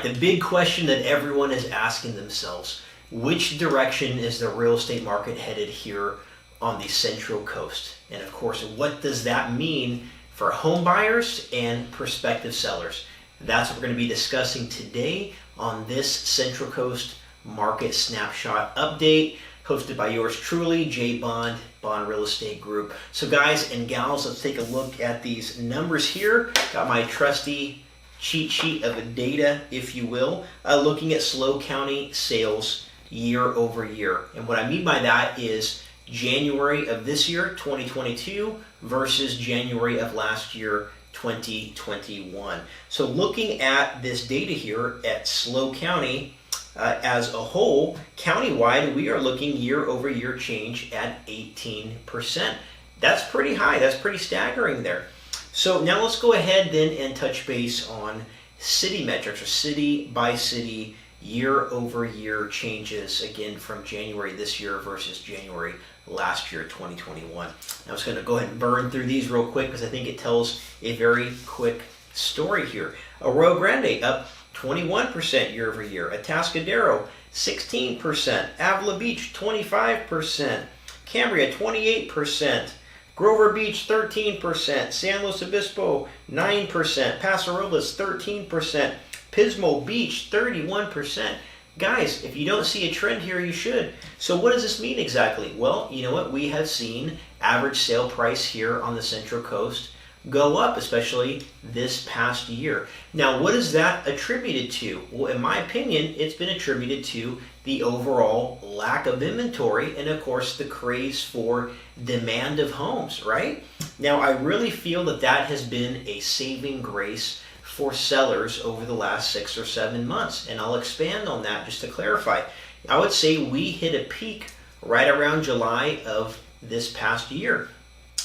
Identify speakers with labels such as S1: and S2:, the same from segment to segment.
S1: the big question that everyone is asking themselves, which direction is the real estate market headed here on the Central Coast? And of course, what does that mean for home buyers and prospective sellers? That's what we're going to be discussing today on this Central Coast Market Snapshot Update, hosted by yours truly, Jay Bond, Bond Real Estate Group. So guys and gals, let's take a look at these numbers here. Got my trusty cheat sheet of data, if you will, looking at SLO County sales year over year. And what I mean by that is January of this year, 2022, versus January of last year, 2021. So looking at this data here at SLO County as a whole, countywide, we are looking year over year change at 18%. That's pretty high. That's pretty staggering there. So now let's go ahead then and touch base on city metrics, or city by city year over year changes, again from January this year versus January last year, 2021. Now I'm just going to go ahead and burn through these real quick because I think it tells a very quick story here. Rio Grande up 21% year over year. Atascadero 16%. Avila Beach 25%. Cambria 28%. Grover Beach 13%. San Luis Obispo 9%. Paso Robles 13%. Pismo Beach 31%. Guys, if you don't see a trend here, you should. So what does this mean exactly? Well, you know what? We have seen average sale price here on the Central Coast go up, especially this past year. Now, what is that attributed to? Well, in my opinion, it's been attributed to the overall lack of inventory and, of course, the craze for demand of homes, right? Now, I really feel that that has been a saving grace for sellers over the last 6 or 7 months. And I'll expand on that just to clarify. I would say we hit a peak right around July of this past year.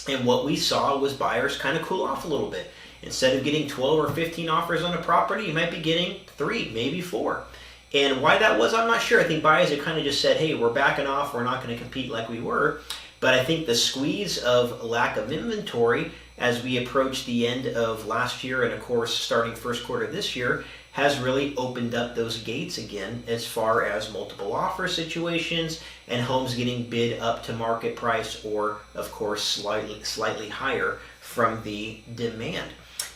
S1: And what we saw was buyers kind of cool off a little bit. Instead of getting 12 or 15 offers on a property, you might be getting 3, maybe 4. And why that was, I'm not sure. I think buyers have kind of just said, hey, we're backing off. We're not going to compete like we were. But I think the squeeze of lack of inventory as we approach the end of last year and, of course, starting first quarter this year has really opened up those gates again as far as multiple offer situations and homes getting bid up to market price or, of course, slightly higher from the demand.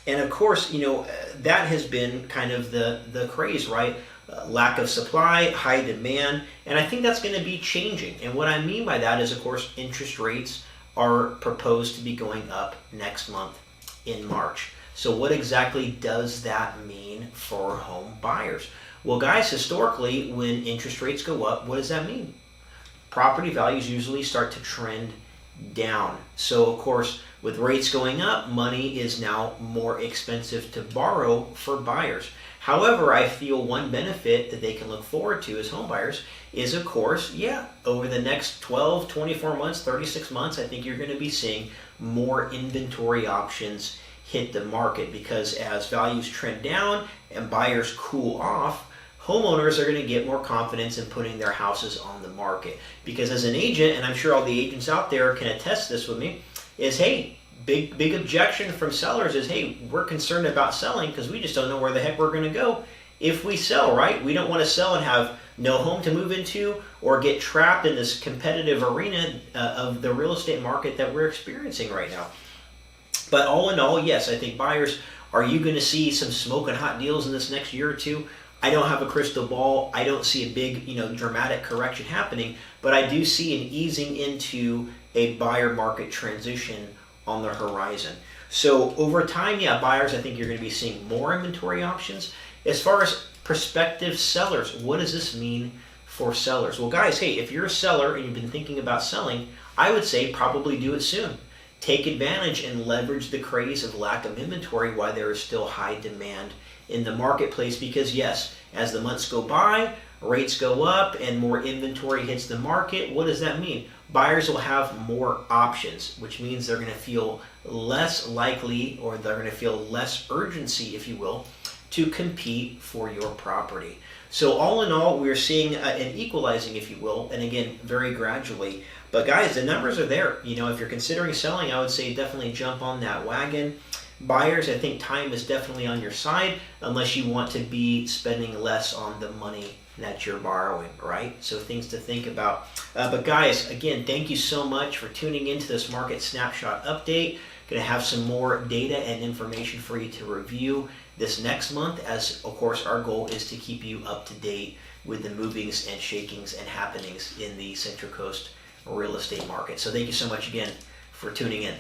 S1: And, of course, you know, that has been kind of the craze, right? Lack of supply, high demand, and I think that's going to be changing. And what I mean by that is, of course, interest rates are proposed to be going up next month in March. So what exactly does that mean for home buyers? Well, guys, historically, when interest rates go up, what does that mean? Property values usually start to trend down. So, of course, with rates going up, money is now more expensive to borrow for buyers. However, I feel one benefit that they can look forward to as home buyers is, of course, over the next 12, 24 months, 36 months, I think you're going to be seeing more inventory options hit the market, because as values trend down and buyers cool off, homeowners are going to get more confidence in putting their houses on the market. Because as an agent, and I'm sure all the agents out there can attest this with me, is, hey, big objection from sellers is, hey, we're concerned about selling because we just don't know where the heck we're going to go if we sell, right? We don't want to sell and have no home to move into or get trapped in this competitive arena of the real estate market that we're experiencing right now. But all in all, yes, I think buyers, are you going to see some smoking hot deals in this next year or two? I don't have a crystal ball. I don't see a big, dramatic correction happening, but I do see an easing into a buyer market transition on the horizon. So over time, buyers, I think you're going to be seeing more inventory options. As far as prospective sellers, what does this mean for sellers? Well, guys, hey, if you're a seller and you've been thinking about selling, I would say probably do it soon. Take advantage and leverage the craze of lack of inventory while there is still high demand in the marketplace, because yes, as the months go by, rates go up and more inventory hits the market. What does that mean? Buyers will have more options, which means they're going to feel less likely, or they're going to feel less urgency, if you will, to compete for your property. So all in all, we're seeing an equalizing, if you will, and again, very gradually. But guys, the numbers are there. If you're considering selling, I would say definitely jump on that wagon. Buyers, I think time is definitely on your side unless you want to be spending less on the money that you're borrowing, right? So things to think about. But guys, again, thank you so much for tuning into this market snapshot update. Going to have some more data and information for you to review this next month, as of course our goal is to keep you up to date with the movings and shakings and happenings in the Central Coast real estate market. So thank you so much again for tuning in.